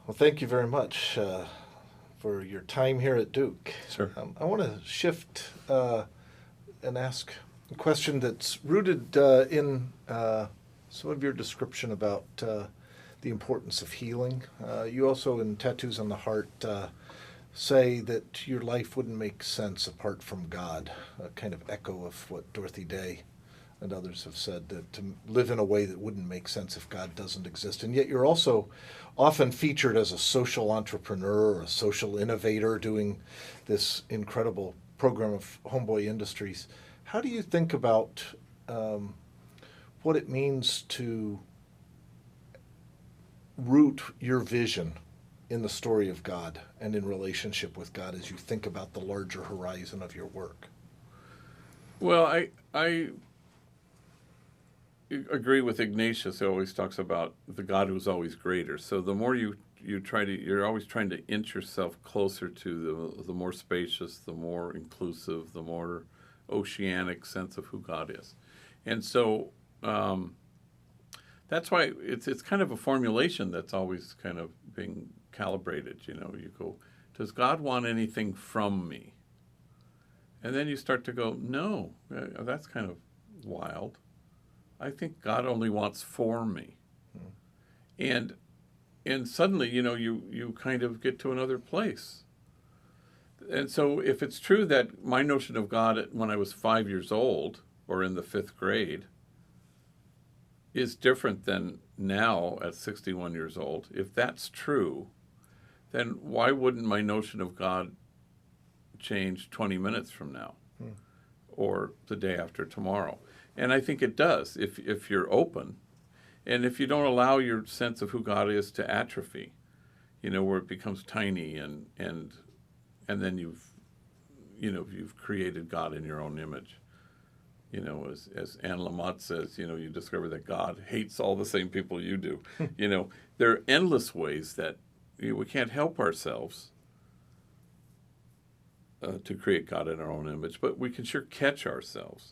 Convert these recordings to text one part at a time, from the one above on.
Well, thank you very much for your time here at Duke. Sure. I want to shift and ask a question that's rooted in some of your description about the importance of healing. You also, in Tattoos on the Heart, say that your life wouldn't make sense apart from God, a kind of echo of what Dorothy Day and others have said, that to live in a way that wouldn't make sense if God doesn't exist. And yet you're also often featured as a social entrepreneur or a social innovator doing this incredible program of Homeboy Industries. How do you think about what it means to root your vision in the story of God and in relationship with God as you think about the larger horizon of your work? Well, I agree with Ignatius, who always talks about the God who's always greater. So the more you try to, you're always trying to inch yourself closer to the more spacious, the more inclusive, the more oceanic sense of who God is. And so that's why it's kind of a formulation that's always kind of being calibrated. You know, you go, does God want anything from me? And then you start to go, no, that's kind of wild. I think God only wants for me. And suddenly, you know, you kind of get to another place. And so if it's true that my notion of God when I was 5 years old or in the 5th grade is different than now at 61 years old, if that's true, then why wouldn't my notion of God change 20 minutes from now or the day after tomorrow? And I think it does if you're open, and if you don't allow your sense of who God is to atrophy, you know, where it becomes tiny and then you've created God in your own image. You know, as Anne Lamott says, you know, you discover that God hates all the same people you do. You know, there are endless ways that we can't help ourselves to create God in our own image, but we can sure catch ourselves.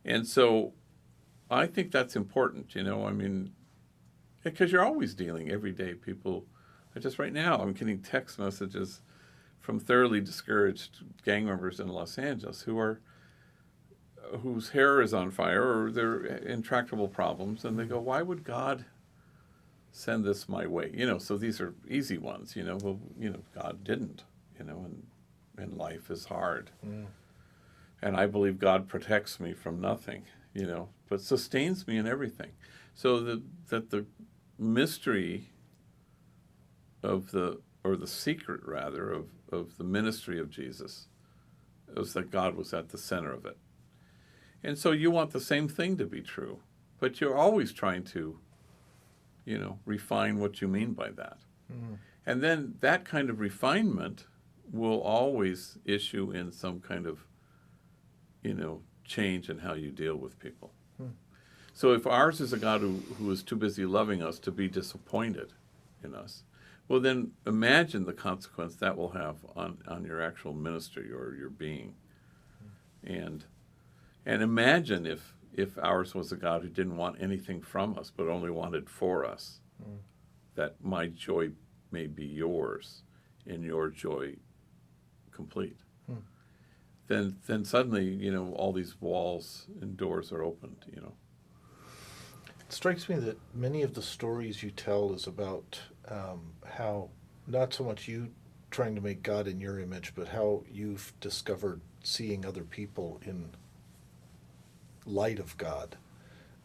And so I think that's important, you know, I mean, because you're always dealing every day. People, just right now, I'm getting text messages from thoroughly discouraged gang members in Los Angeles whose hair is on fire or they're intractable problems, and they go, why would God send this my way? You know, so these are easy ones, you know, well, you know, God didn't, you know, and life is hard. And I believe God protects me from nothing, you know, but sustains me in everything. So that the mystery of the secret rather of the ministry of Jesus was that God was at the center of it. And so you want the same thing to be true, but you're always trying to, you know, refine what you mean by that. And then that kind of refinement will always issue in some kind of, you know, change in how you deal with people. So if ours is a God who is too busy loving us to be disappointed in us, well, then imagine the consequence that will have on your actual ministry or your being. And imagine if ours was a God who didn't want anything from us, but only wanted for us, that my joy may be yours and your joy complete. Then suddenly, you know, all these walls and doors are opened, you know. It strikes me that many of the stories you tell is about how not so much you trying to make God in your image, but how you've discovered seeing other people in light of God,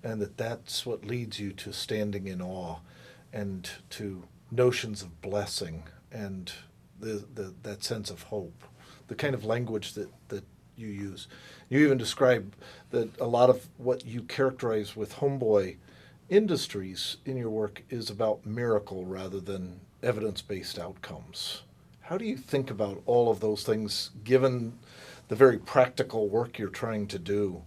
and that's what leads you to standing in awe and to notions of blessing and that sense of hope, the kind of language that you use. You even describe that a lot of what you characterize with Homeboy Industries in your work is about miracle rather than evidence-based outcomes. How do you think about all of those things given the very practical work you're trying to do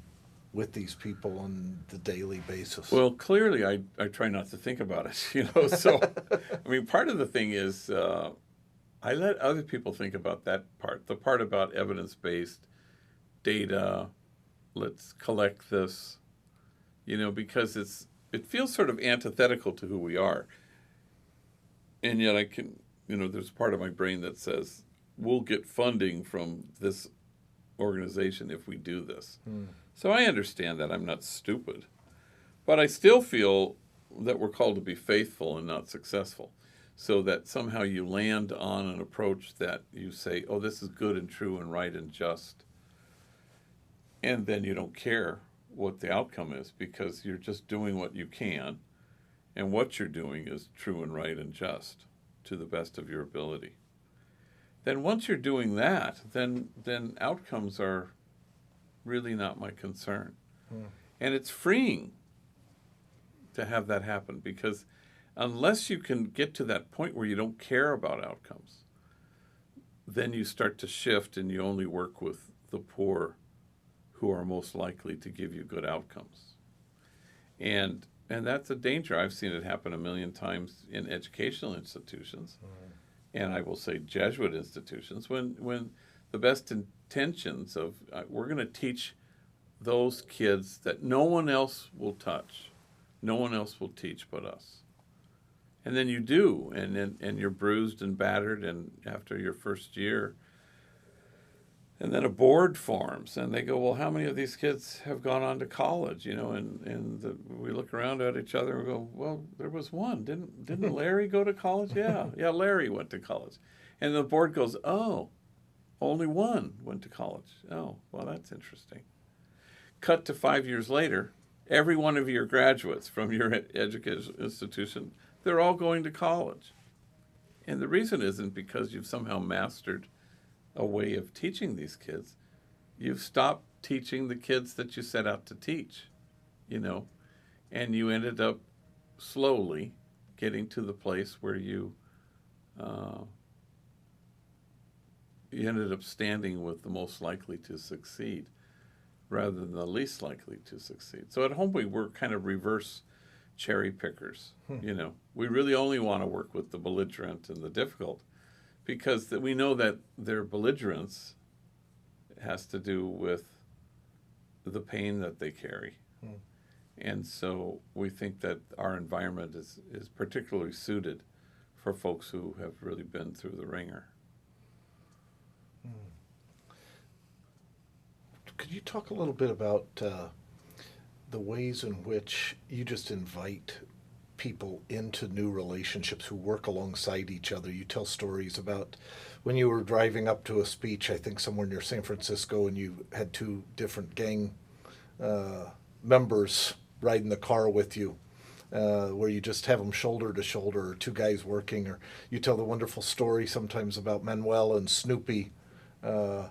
with these people on the daily basis? Well, clearly I try not to think about it, you know, so, I mean, part of the thing is I let other people think about that part, the part about evidence-based data, let's collect this, you know, because it feels sort of antithetical to who we are. and yet I can, there's part of my brain that says, we'll get funding from this organization if we do this. So I understand that. I'm not stupid. But I still feel that we're called to be faithful and not successful. So that somehow you land on an approach that you say, oh, this is good and true and right and just. And then you don't care what the outcome is because you're just doing what you can. And what you're doing is true and right and just to the best of your ability. Then once you're doing that, then outcomes are really not my concern. And it's freeing to have that happen because unless you can get to that point where you don't care about outcomes, then you start to shift and you only work with the poor who are most likely to give you good outcomes. And that's a danger. I've seen it happen a million times in educational institutions, and I will say Jesuit institutions, when the best intentions of we're going to teach those kids that no one else will touch, no one else will teach but us. And then you do, and you're bruised and battered, and after your first year, and then a board forms, and they go, well, how many of these kids have gone on to college? We look around at each other and go, well, there was one. Didn't Larry go to college? Yeah, Larry went to college. And the board goes, oh, only one went to college. Oh, well, that's interesting. Cut to 5 years later, every one of your graduates from your education institution, they're all going to college. And the reason isn't because you've somehow mastered a way of teaching these kids. You've stopped teaching the kids that you set out to teach, and you ended up slowly getting to the place where you ended up standing with the most likely to succeed rather than the least likely to succeed. So at home we're kind of reverse cherry pickers. We really only want to work with the belligerent and the difficult, because we know that their belligerence has to do with the pain that they carry. And so we think that our environment is particularly suited for folks who have really been through the ringer. Could you talk a little bit about the ways in which you just invite people into new relationships who work alongside each other? You tell stories about when you were driving up to a speech, I think somewhere near San Francisco, and you had two different gang members ride in the car with you, where you just have them shoulder to shoulder, or two guys working, or you tell the wonderful story sometimes about Manuel and Snoopy. And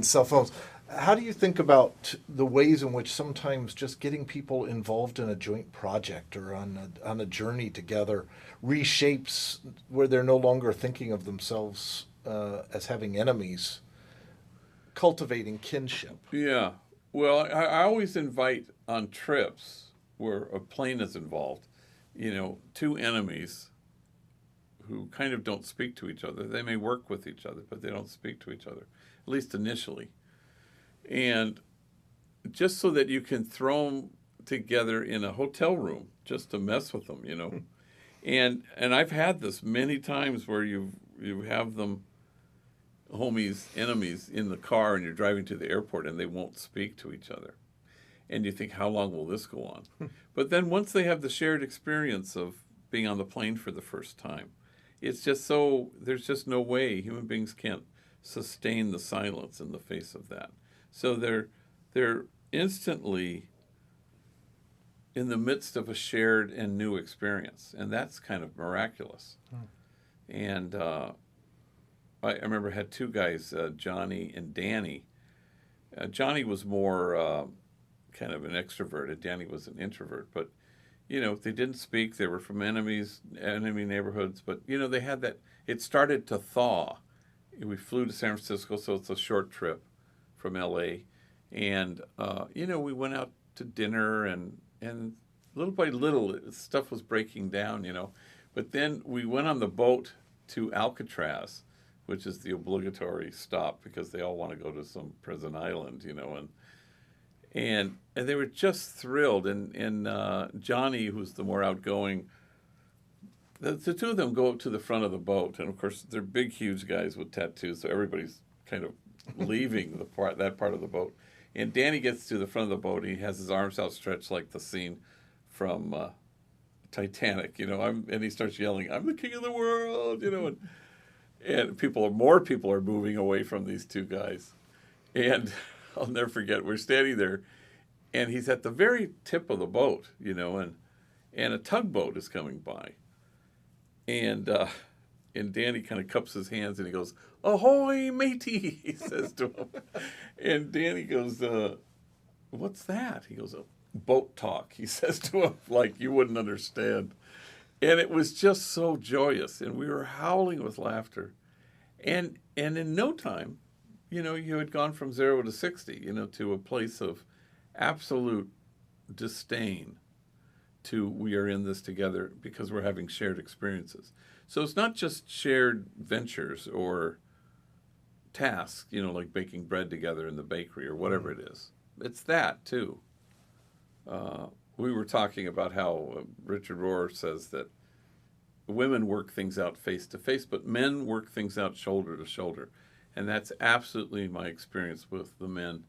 cell phones. How do you think about the ways in which sometimes just getting people involved in a joint project or on a journey together reshapes where they're no longer thinking of themselves as having enemies, cultivating kinship? Yeah. Well, I always invite on trips where a plane is involved, two enemies who kind of don't speak to each other. They may work with each other, but they don't speak to each other, at least initially. And just so that you can throw them together in a hotel room just to mess with them, And I've had this many times where you have them, homies, enemies, in the car, and you're driving to the airport and they won't speak to each other. And you think, how long will this go on? But then once they have the shared experience of being on the plane for the first time, it's just there's just no way human beings can't sustain the silence in the face of that. So they're instantly in the midst of a shared and new experience, and that's kind of miraculous. And I remember I had two guys, Johnny and Danny. Johnny was more kind of an extroverted. Danny was an introvert, but they didn't speak. They were from enemy neighborhoods, but they had that. It started to thaw. We flew to San Francisco, so it's a short trip from L.A. And we went out to dinner, and little by little, stuff was breaking down. But then we went on the boat to Alcatraz, which is the obligatory stop because they all want to go to some prison island, and they were just thrilled. And Johnny, who's the more outgoing, the two of them go up to the front of the boat, and of course they're big, huge guys with tattoos, so everybody's kind of leaving that part of the boat. And Danny gets to the front of the boat, and he has his arms outstretched like the scene from Titanic, and he starts yelling, "I'm the king of the world," and more people are moving away from these two guys. And I'll never forget, we're standing there, and he's at the very tip of the boat, and a tugboat is coming by. And Danny kind of cups his hands and he goes, "Ahoy, matey," he says to him. And Danny goes, "What's that?" He goes, "Boat talk," he says to him, like you wouldn't understand. And it was just so joyous, and we were howling with laughter. And in no time, you had gone from 0 to 60, to a place of absolute disdain to we are in this together because we're having shared experiences. So it's not just shared ventures or tasks, like baking bread together in the bakery or whatever it is. It's that, too. We were talking about how Richard Rohr says that women work things out face to face, but men work things out shoulder to shoulder. And that's absolutely my experience with the men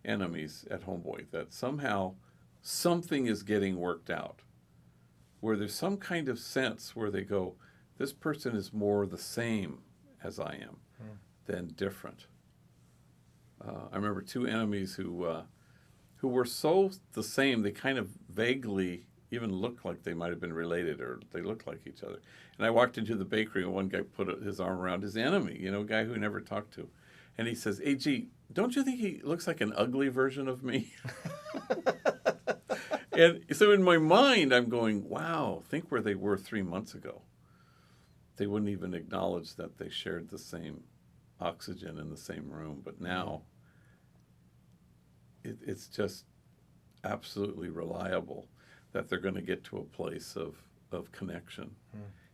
enemies at Homeboy, that somehow something is getting worked out, where there's some kind of sense where they go, this person is more the same as I am than different. I remember two enemies who were so the same, they kind of vaguely even looked like they might have been related, or they looked like each other. And I walked into the bakery, and one guy put his arm around his enemy, a guy who he never talked to. And he says, "Hey, gee, don't you think he looks like an ugly version of me?" And so in my mind, I'm going, wow, think where they were 3 months ago. They wouldn't even acknowledge that they shared the same oxygen in the same room. But now it's just absolutely reliable that they're going to get to a place of connection,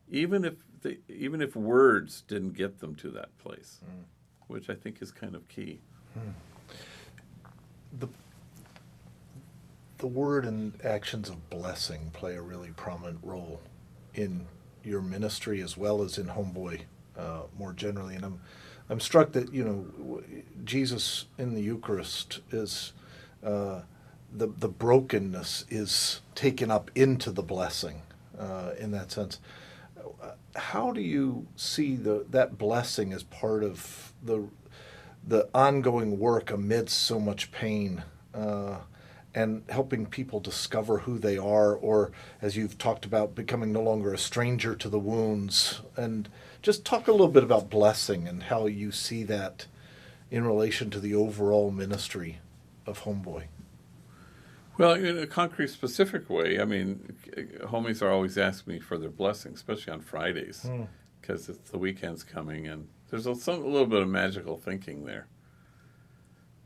even if words didn't get them to that place, which I think is kind of key. The word and actions of blessing play a really prominent role in your ministry as well as in Homeboy more generally. And I'm struck that Jesus in the Eucharist is the brokenness is taken up into the blessing in that sense. How do you see that blessing as part of the ongoing work amidst so much pain? And helping people discover who they are, or as you've talked about, becoming no longer a stranger to the wounds. And just talk a little bit about blessing and how you see that in relation to the overall ministry of Homeboy. Well, in a concrete, specific way, homies are always asking me for their blessing, especially on Fridays, because it's the weekend's coming, and there's a little bit of magical thinking there.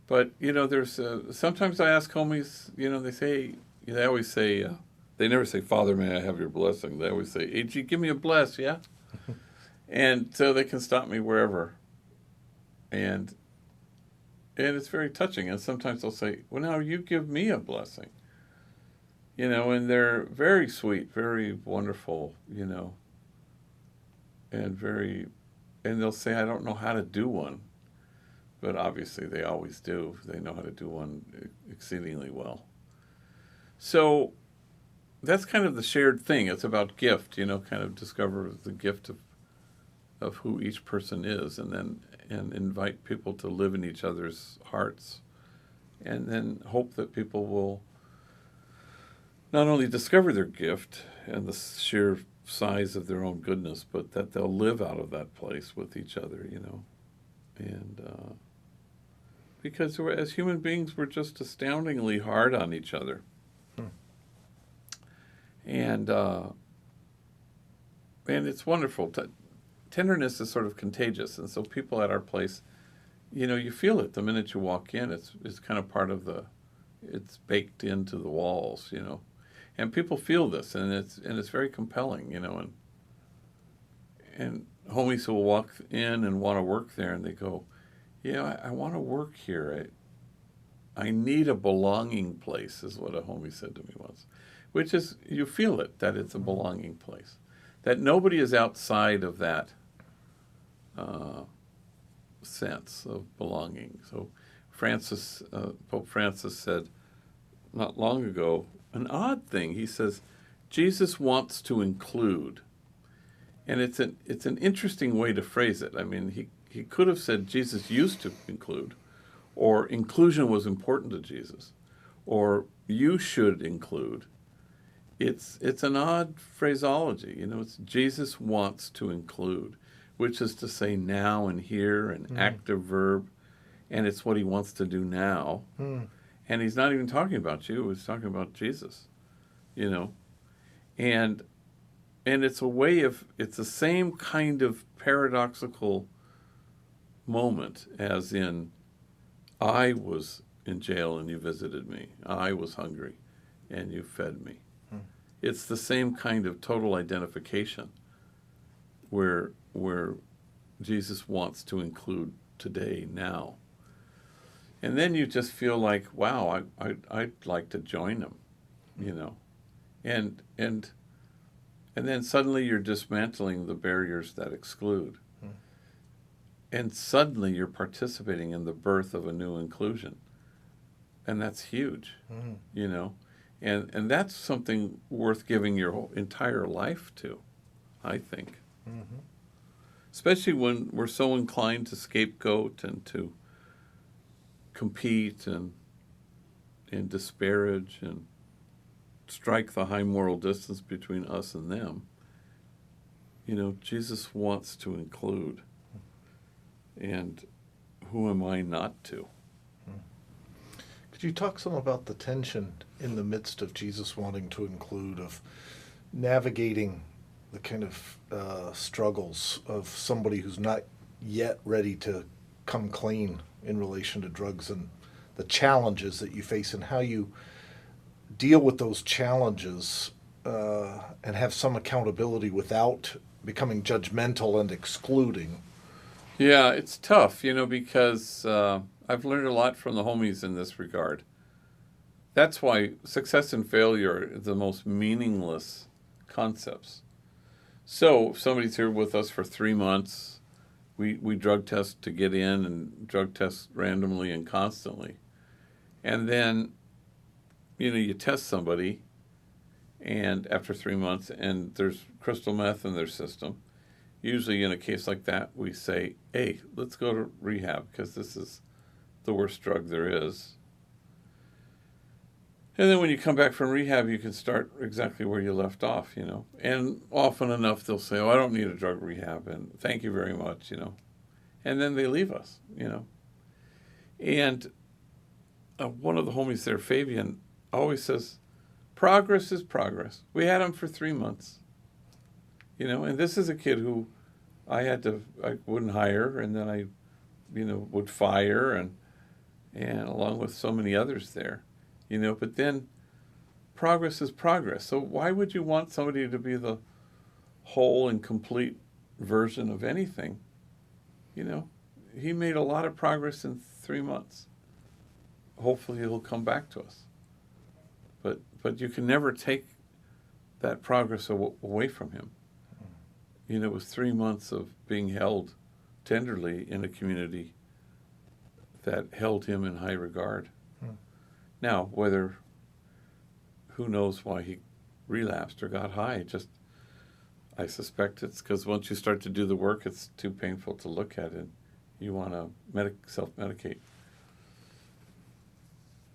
But, there's sometimes I ask homies, they always say, they never say, "Father, may I have your blessing?" They always say, "Hey, gee, give me a bless, yeah?" And so they can stop me wherever. And it's very touching. And sometimes they'll say, "Well, now you give me a blessing." And they're very sweet, very wonderful, and and they'll say, "I don't know how to do one." But obviously they always do. They know how to do one exceedingly well. So that's kind of the shared thing. It's about gift, kind of discover the gift of who each person is, and invite people to live in each other's hearts. And then hope that people will not only discover their gift and the sheer size of their own goodness, but that they'll live out of that place with each other, And because as human beings, we're just astoundingly hard on each other. And it's wonderful. Tenderness is sort of contagious. And so people at our place, you feel it the minute you walk in. It's kind of part of it's baked into the walls, And people feel this, and it's very compelling, And homies will walk in and want to work there, and they go, I want to work here. I need a belonging place, is what a homie said to me once, which is, you feel it, that it's a belonging place, that nobody is outside of that sense of belonging. So Pope Francis said not long ago, an odd thing. He says, Jesus wants to include. And it's an interesting way to phrase it. I mean, he could have said Jesus used to include, or inclusion was important to Jesus, or you should include. It's an odd phraseology. It's Jesus wants to include, which is to say now and here, an active verb, and it's what he wants to do now. And he's not even talking about you, he's talking about Jesus, And it's it's the same kind of paradoxical moment as in, I was in jail and you visited me. I was hungry and you fed me. It's the same kind of total identification where Jesus wants to include today, now. And then you just feel like, wow, I'd like to join him, And then suddenly you're dismantling the barriers that exclude. And suddenly you're participating in the birth of a new inclusion. And that's huge, And that's something worth giving your whole entire life to, I think. Especially when we're so inclined to scapegoat and to compete and disparage and strike the high moral distance between us and them. Jesus wants to include. And who am I not to? Could you talk some about the tension in the midst of Jesus wanting to include, of navigating the kind of struggles of somebody who's not yet ready to come clean in relation to drugs, and the challenges that you face, and how you deal with those challenges and have some accountability without becoming judgmental and excluding? Yeah, it's tough, because I've learned a lot from the homies in this regard. That's why success and failure are the most meaningless concepts. So if somebody's here with us for 3 months, we drug test to get in and drug test randomly and constantly. And then, you test somebody, and after 3 months, and there's crystal meth in their system. Usually in a case like that, we say, hey, let's go to rehab because this is the worst drug there is. And then when you come back from rehab, you can start exactly where you left off, And often enough, they'll say, oh, I don't need a drug rehab, and thank you very much, And then they leave us, And one of the homies there, Fabian, always says, progress is progress. We had him for 3 months, And this is a kid who I wouldn't hire, and then I, would fire, and along with so many others there. But then progress is progress. So why would you want somebody to be the whole and complete version of anything? He made a lot of progress in 3 months. Hopefully he'll come back to us. But you can never take that progress away from him. It was 3 months of being held tenderly in a community that held him in high regard. Now, who knows why he relapsed or got high? I suspect it's because once you start to do the work, it's too painful to look at, and you want to self-medicate.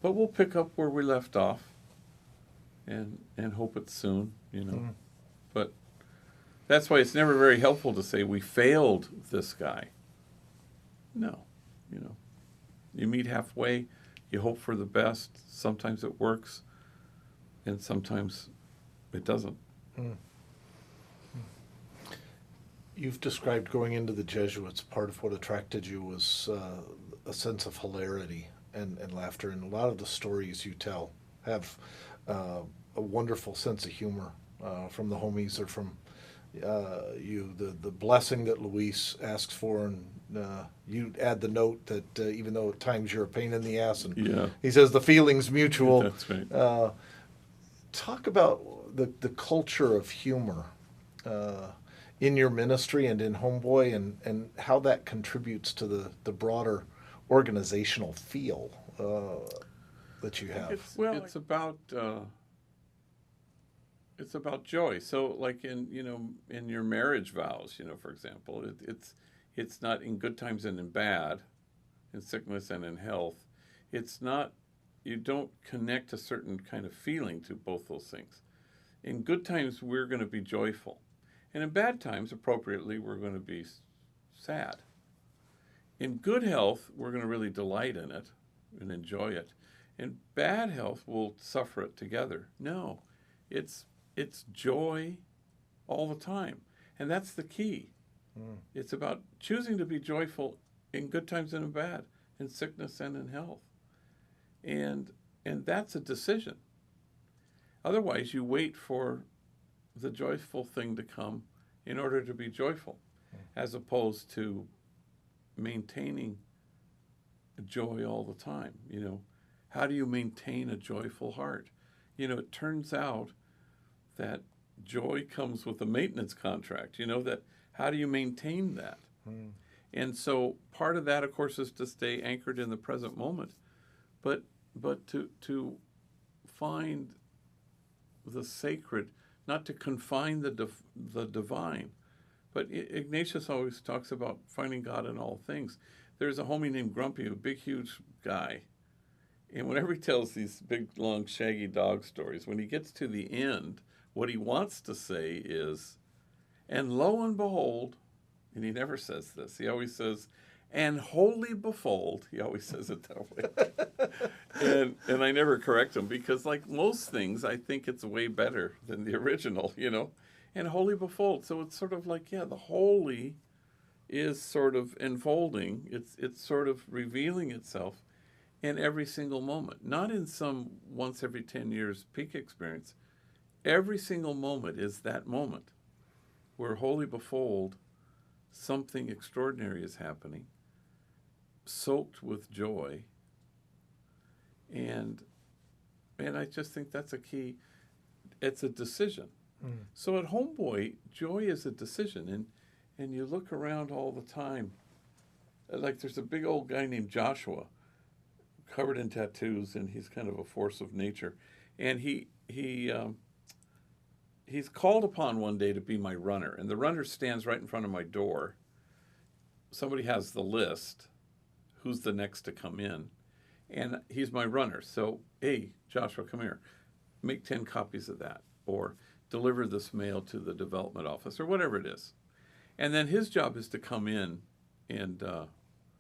But we'll pick up where we left off, and hope it's soon, But that's why it's never very helpful to say we failed this guy. No, you meet halfway. You hope for the best. Sometimes it works, and sometimes it doesn't. You've described going into the Jesuits, part of what attracted you was a sense of hilarity and laughter, and a lot of the stories you tell have a wonderful sense of humor from the homies or from you. The blessing that Luis asks for, and you add the note that even though at times you're a pain in the ass, and he says the feeling's mutual. That's right. Talk about the culture of humor in your ministry and in Homeboy, and how that contributes to the broader organizational feel that you have. It's about joy. So, like in your marriage vows, for example, it's not in good times and in bad, in sickness and in health. It's not, you don't connect a certain kind of feeling to both those things. In good times, we're going to be joyful. And in bad times, appropriately, we're going to be sad. In good health, we're going to really delight in it and enjoy it. In bad health, we'll suffer it together. No, it's joy all the time. And that's the key. It's about choosing to be joyful in good times and in bad, in sickness and in health. And that's a decision. Otherwise, you wait for the joyful thing to come in order to be joyful, as opposed to maintaining joy all the time. How do you maintain a joyful heart? It turns out that joy comes with a maintenance contract. That how do you maintain that? And so part of that, of course, is to stay anchored in the present moment, but to find the sacred, not to confine the divine. But Ignatius always talks about finding God in all things. There's a homie named Grumpy, a big, huge guy. And whenever he tells these big, long, shaggy dog stories, when he gets to the end, what he wants to say is, and lo and behold, and he never says this, he always says, and wholly befold, he always says it that way. and I never correct him, because like most things, I think it's way better than the original, and wholly befold. So it's sort of like, the holy is sort of enfolding, it's sort of revealing itself in every single moment, not in some once every 10 years peak experience. Every single moment is that moment where wholly befold, something extraordinary is happening, soaked with joy. And I just think that's a key. It's a decision. So at Homeboy, joy is a decision. And you look around all the time. Like there's a big old guy named Joshua, covered in tattoos, and he's kind of a force of nature. And he's called upon one day to be my runner. And the runner stands right in front of my door. Somebody has the list, who's the next to come in. And he's my runner. So, hey, Joshua, come here. Make 10 copies of that. Or deliver this mail to the development office, or whatever it is. And then his job is to come in, and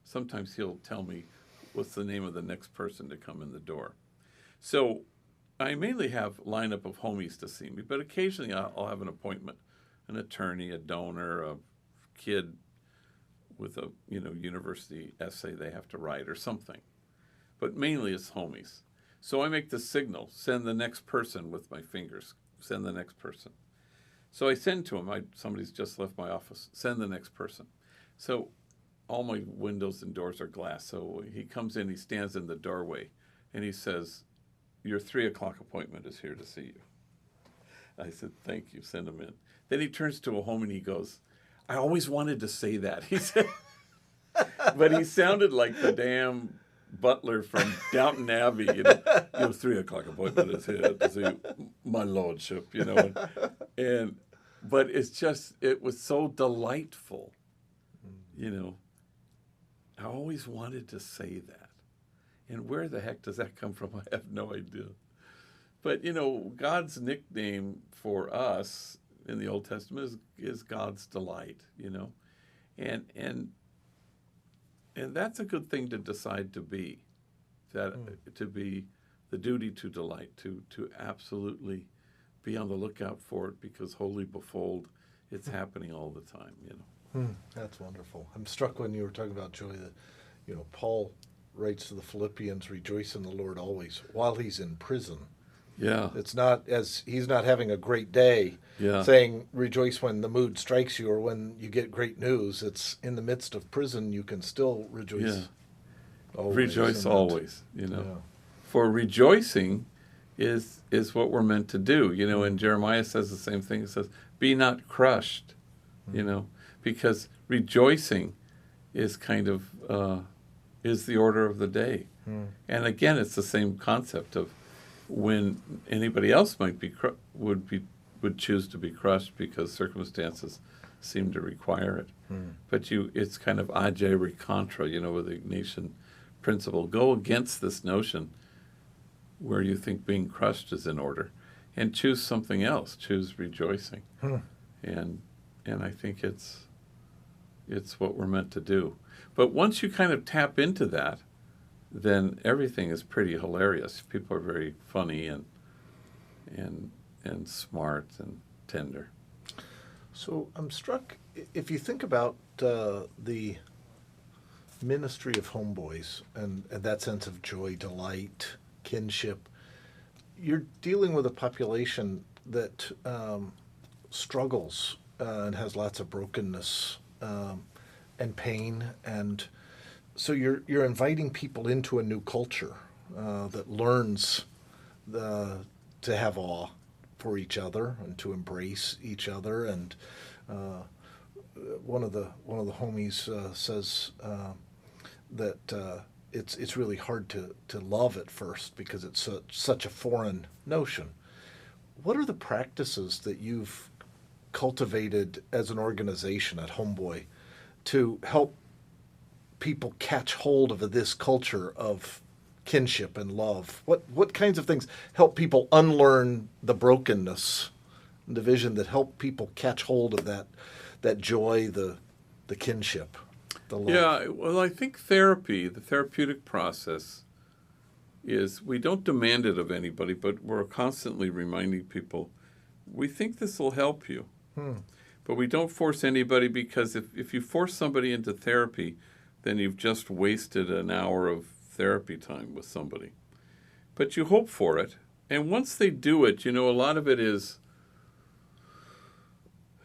sometimes he'll tell me what's the name of the next person to come in the door. So I mainly have lineup of homies to see me, but occasionally I'll have an appointment, an attorney, a donor, a kid with a university essay they have to write or something. But mainly it's homies. So I make the signal, send the next person with my fingers, send the next person. So I send to him, somebody's just left my office, send the next person. So all my windows and doors are glass. So he comes in, he stands in the doorway, and he says, your 3:00 appointment is here to see you. I said, thank you, send him in. Then he turns to a homie and he goes, I always wanted to say that. He said, but he sounded like the damn butler from Downton Abbey, your 3:00 appointment is here to see my lordship, but it was so delightful, I always wanted to say that. And where the heck does that come from? I have no idea. But, God's nickname for us in the Old Testament is God's delight, And that's a good thing to decide to be, to be the duty to delight, to absolutely be on the lookout for it, because wholly befold, it's happening all the time, That's wonderful. I'm struck when you were talking about joy that, Paul writes to the Philippians, rejoice in the Lord always, while he's in prison. Yeah. It's not as he's not having a great day, saying rejoice when the mood strikes you or when you get great news. It's in the midst of prison, you can still rejoice. Yeah. Always, rejoice always, For rejoicing is what we're meant to do. And Jeremiah says the same thing. It says, be not crushed, you know, because rejoicing is kind of is the order of the day. And again, it's the same concept of when anybody else might be would choose to be crushed because circumstances seem to require it. But it's kind of agere contra, you know, with the Ignatian principle. Go against this notion where you think being crushed is in order, and choose something else. Choose rejoicing, and I think it's what we're meant to do. But once you kind of tap into that, then everything is pretty hilarious. People are very funny and smart and tender. So I'm struck, if you think about the ministry of homeboys and that sense of joy, delight, kinship, you're dealing with a population that struggles and has lots of brokenness and pain, and so you're inviting people into a new culture that learns to have awe for each other and to embrace each other. And one of the homies says that it's really hard to love at first because it's such a foreign notion. What are the practices that you've cultivated as an organization at Homeboy to help people catch hold of this culture of kinship and love? What kinds of things help people unlearn the brokenness and division that help people catch hold of that joy, the kinship, the love? Yeah, well, I think therapy, the therapeutic process, is we don't demand it of anybody, but we're constantly reminding people, we think this will help you. But we don't force anybody, because if you force somebody into therapy, then you've just wasted an hour of therapy time with somebody. But you hope for it. And once they do it, you know, a lot of it is,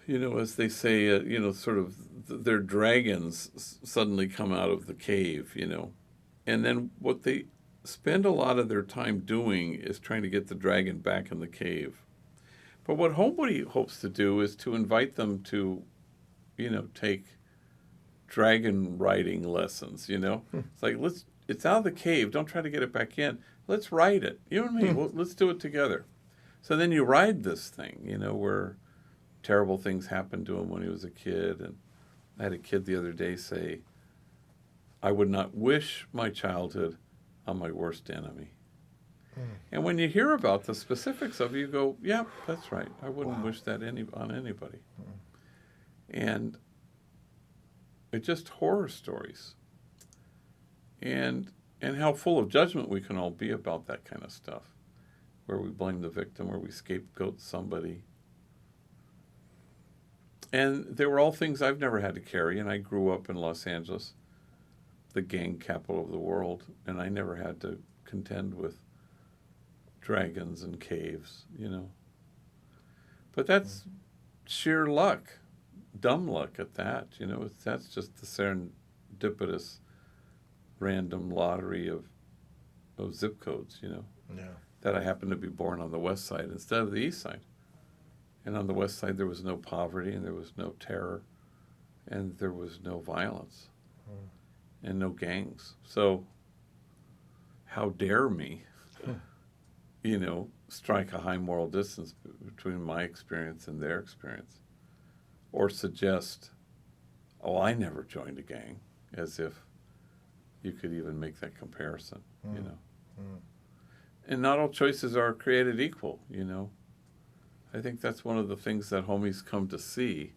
you know, as they say, you know, sort of their dragons suddenly come out of the cave, you know. And then what they spend a lot of their time doing is trying to get the dragon back in the cave. But what Homebody hopes to do is to invite them to, you know, take dragon riding lessons, you know. It's like, it's out of the cave, don't try to get it back in. Let's ride it. You and me, let's do it together. So then you ride this thing, you know, where terrible things happened to him when he was a kid. And I had a kid the other day say, I would not wish my childhood on my worst enemy. And when you hear about the specifics of it, you go, yeah, that's right. I wouldn't wish that on anybody. And it's just horror stories. And how full of judgment we can all be about that kind of stuff, where we blame the victim, where we scapegoat somebody. And they were all things I've never had to carry, and I grew up in Los Angeles, the gang capital of the world, and I never had to contend with dragons and caves, you know. But that's sheer luck, dumb luck at that, you know. That's just the serendipitous random lottery of zip codes, you know. Yeah. That I happened to be born on the west side instead of the east side. And on the west side there was no poverty, and there was no terror, and there was no violence, and no gangs. So how dare me, you know, strike a high moral distance between my experience and their experience, or suggest, oh, I never joined a gang, as if you could even make that comparison, you know. And not all choices are created equal, you know. I think that's one of the things that homies come to see,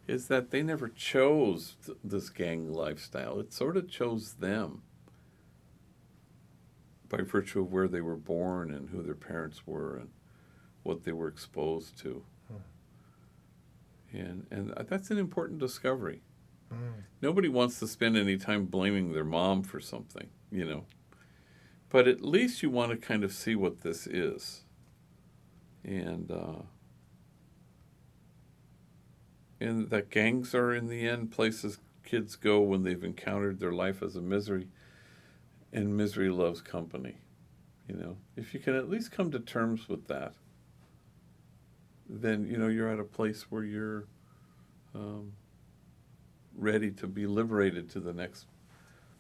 is that they never chose this gang lifestyle. It sort of chose them by virtue of where they were born and who their parents were and what they were exposed to. And that's an important discovery. Nobody wants to spend any time blaming their mom for something, you know. But at least you want to kind of see what this is. And that gangs are, in the end, places kids go when they've encountered their life as a misery, and misery loves company, you know. If you can at least come to terms with that, then you're at a place where you're ready to be liberated to the next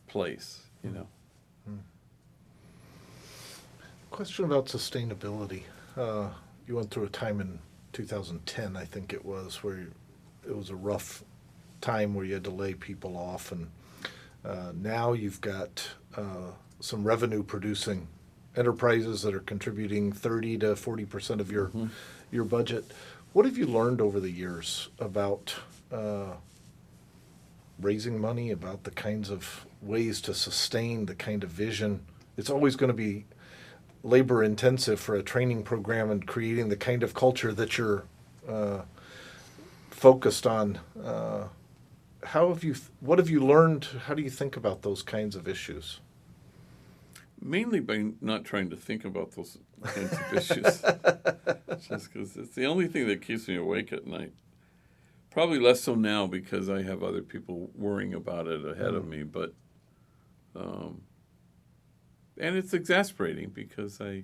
place. Question about sustainability. You went through a time in 2010, I think it was, where it was a rough time where you had to lay people off, and now you've got some revenue-producing enterprises that are contributing 30 to 40% of your budget. What have you learned over the years about raising money, about the kinds of ways to sustain the kind of vision? It's always going to be labor intensive for a training program and creating the kind of culture that you're focused on. What have you learned? How do you think about those kinds of issues? Mainly by not trying to think about those kinds of issues. Just because it's the only thing that keeps me awake at night. Probably less so now because I have other people worrying about it ahead of me, but and it's exasperating because I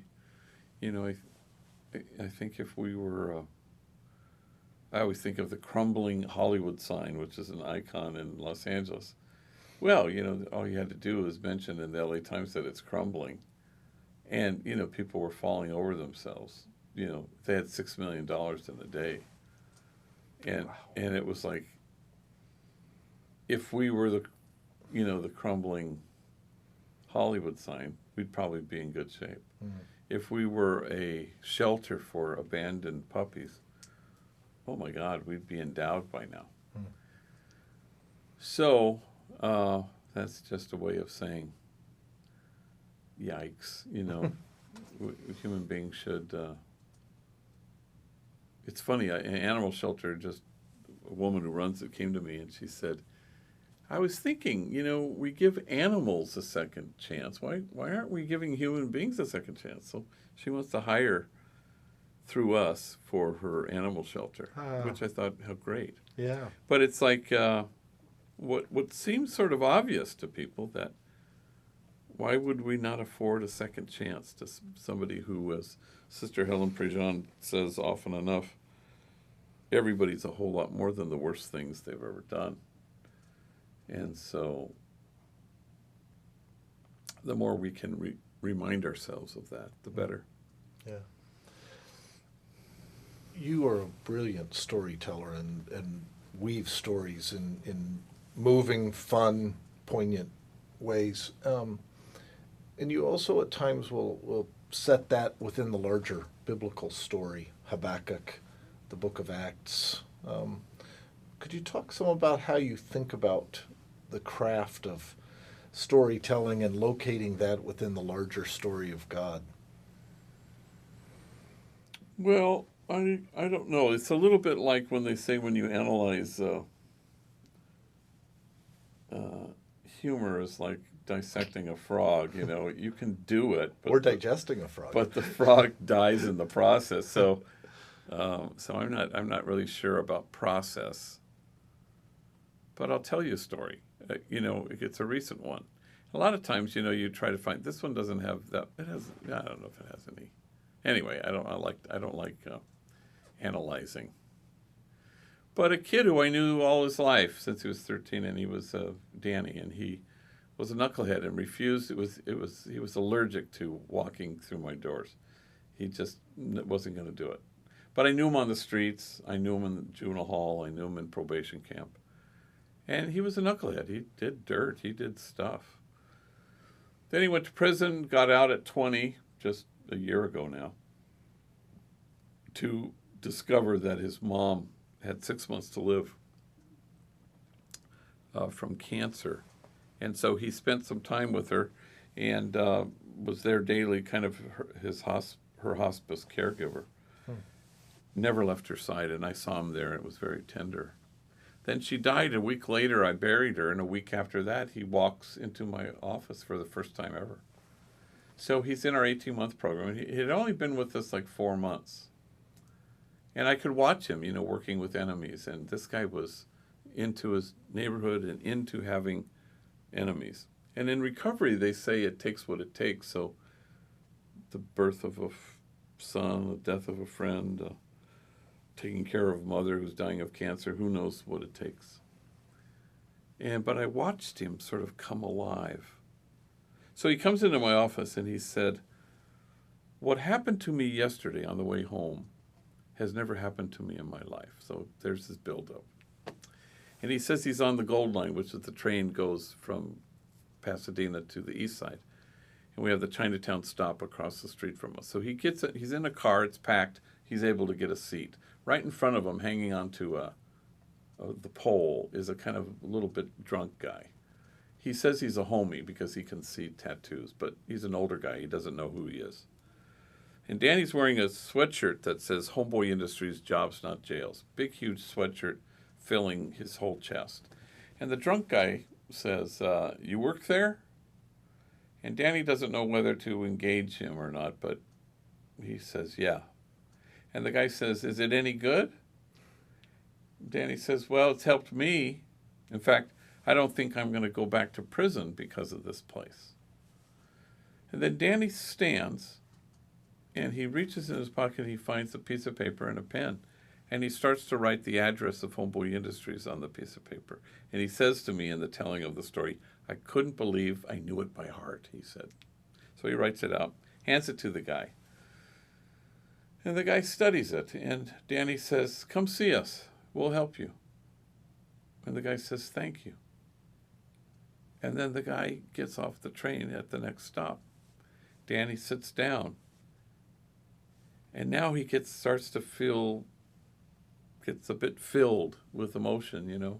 think if we were, I always think of the crumbling Hollywood sign, which is an icon in Los Angeles. Well, all you had to do was mention in the LA Times that it's crumbling, and people were falling over themselves. They had $6 million in a day, and wow. And it was like, if we were the crumbling Hollywood sign, we'd probably be in good shape. Mm-hmm. If we were a shelter for abandoned puppies, oh my God, we'd be endowed by now. Mm-hmm. So that's just a way of saying, yikes, human beings should. It's funny, an animal shelter, just a woman who runs it came to me and she said, I was thinking, we give animals a second chance. Why aren't we giving human beings a second chance? So she wants to hire through us for her animal shelter, which I thought, how great. Yeah. But it's like what seems sort of obvious to people, that why would we not afford a second chance to somebody who, as Sister Helen Prejean says often enough, everybody's a whole lot more than the worst things they've ever done. And so the more we can remind ourselves of that, the better. Yeah. You are a brilliant storyteller and weave stories in moving, fun, poignant ways. And you also at times will set that within the larger biblical story, Habakkuk, the book of Acts. Could you talk some about how you think about the craft of storytelling and locating that within the larger story of God? Well, I don't know. It's a little bit like when they say when you analyze humor is like dissecting a frog. You can do it, but or digesting a frog, but the frog dies in the process. So, I'm not really sure about process. But I'll tell you a story. It's a recent one. A lot of times, you try to find this one doesn't have that. It has. I don't know if it has any. Anyway, I don't like analyzing. But a kid who I knew all his life since he was 13, and he was Danny, and he was a knucklehead and refused. He was allergic to walking through my doors. He just wasn't going to do it. But I knew him on the streets. I knew him in the juvenile hall. I knew him in probation camp. And he was a knucklehead. He did dirt. He did stuff. Then he went to prison, got out at 20, just a year ago now, to discover that his mom had 6 months to live from cancer. And so he spent some time with her and was there daily, kind of her hospice caregiver. Never left her side, and I saw him there, and it was very tender. Then she died. A week later, I buried her, and a week after that, he walks into my office for the first time ever. So he's in our 18-month program. He had only been with us like 4 months. And I could watch him, working with enemies. And this guy was into his neighborhood and into having enemies. And in recovery, they say it takes what it takes. So the birth of a son, the death of a friend, taking care of a mother who's dying of cancer. Who knows what it takes? But I watched him sort of come alive. So he comes into my office and he said, what happened to me yesterday on the way home has never happened to me in my life. So there's his buildup. And he says he's on the Gold Line, which is the train goes from Pasadena to the east side. And we have the Chinatown stop across the street from us. So he gets it. He's in a car. It's packed. He's able to get a seat. Right in front of him, hanging onto the pole, is a kind of a little bit drunk guy. He says he's a homie because he can see tattoos, but he's an older guy. He doesn't know who he is. And Danny's wearing a sweatshirt that says Homeboy Industries, Jobs Not Jails. Big, huge sweatshirt filling his whole chest. And the drunk guy says, you work there? And Danny doesn't know whether to engage him or not, but he says, yeah. And the guy says, is it any good? Danny says, well, it's helped me. In fact, I don't think I'm going to go back to prison because of this place. And then Danny stands, and he reaches in his pocket, and he finds a piece of paper and a pen. And he starts to write the address of Homeboy Industries on the piece of paper. And he says to me in the telling of the story, I couldn't believe I knew it by heart, he said. So he writes it out, hands it to the guy. And the guy studies it. And Danny says, come see us. We'll help you. And the guy says, thank you. And then the guy gets off the train at the next stop. Danny sits down. And now he starts to feel, gets a bit filled with emotion, you know.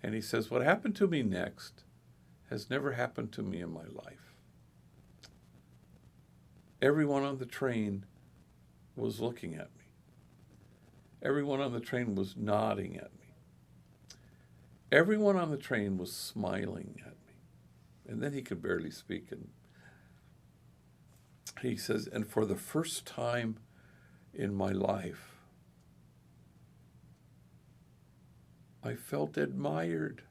And he says, what happened to me next has never happened to me in my life. Everyone on the train was looking at me. Everyone on the train was nodding at me. Everyone on the train was smiling at me. And then he could barely speak. And he says, and for the first time in my life, I felt admired.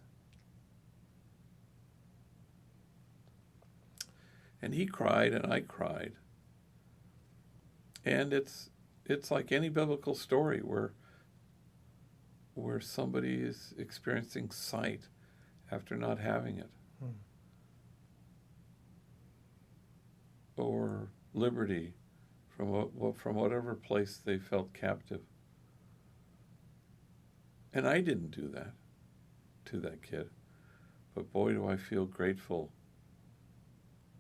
And he cried and I cried. And it's like any biblical story where somebody is experiencing sight after not having it. Or liberty from whatever place they felt captive. And I didn't do that to that kid. But boy, do I feel grateful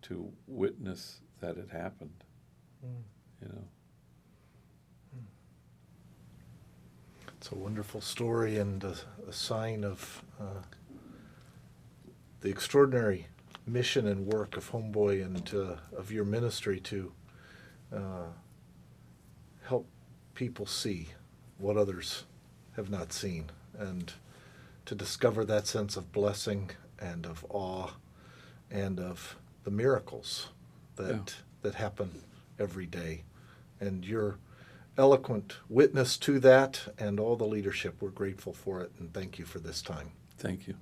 to witness that it happened. You know. It's a wonderful story and a sign of the extraordinary mission and work of Homeboy and of your ministry to help people see what others have not seen, and to discover that sense of blessing and of awe and of the miracles that happen every day. And your eloquent witness to that and all the leadership, we're grateful for it, and thank you for this time. Thank you.